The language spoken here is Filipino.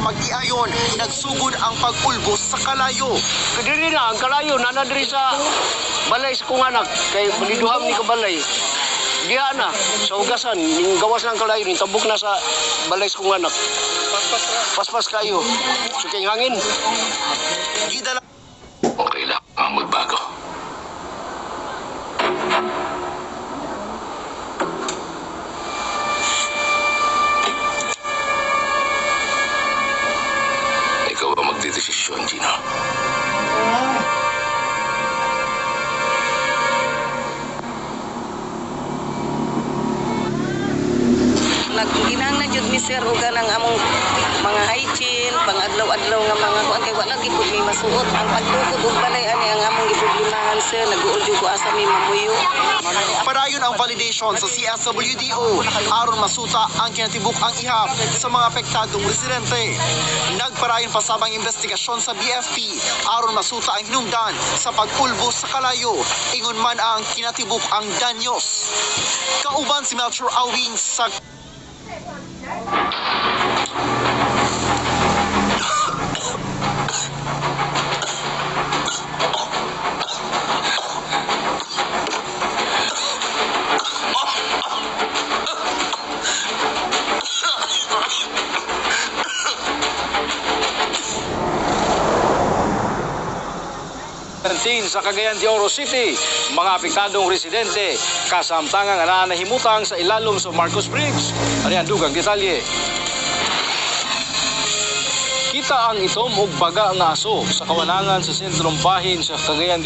pag-iayon, nagsugod ang pag-ulbos sa kalayo. Kadiri na, ang kalayo, nanadiri sa balay sa kong anak, kay baliduham ni kabalay. Diya na, sa ugasan, yung gawas ng kalayo, yung tabok na sa balay sa kong anak. Paspas kayo. So kay hangin. Gidala Okay lang ang magbago. Ikaw ang magdedesisyon, Gino. Nagginahanglan jud ni sir og ganang among mga hygiene, pang-adlaw-adlaw nga mga kuan kay wala gid pud mi masuot. Ang pagtukod og balay ani ang among giproblemahan sir, nag-uol jud ko asa mi mamuyo. Padayon ang validation sa CSWDO aron masuta ang kinatibuk ang ihap sa mga apektadong residente. Nagparayon pasabang investigasyon sa BFP aron masuta ang hinungdan sa pag-ulbos sa kalayo, ingon man ang kinatibuk ang danyos. Kauban si Melchor Awing sa sa Cagayan de Oro City, mga apektadong residente kasamtangang nananahimutang sa ilalom sa Marcos Bridge. Ano yan, dugang detalye. Kita ang itom ug baga nga aso sa kawanangan sa sentrong bahin sa Cagayan de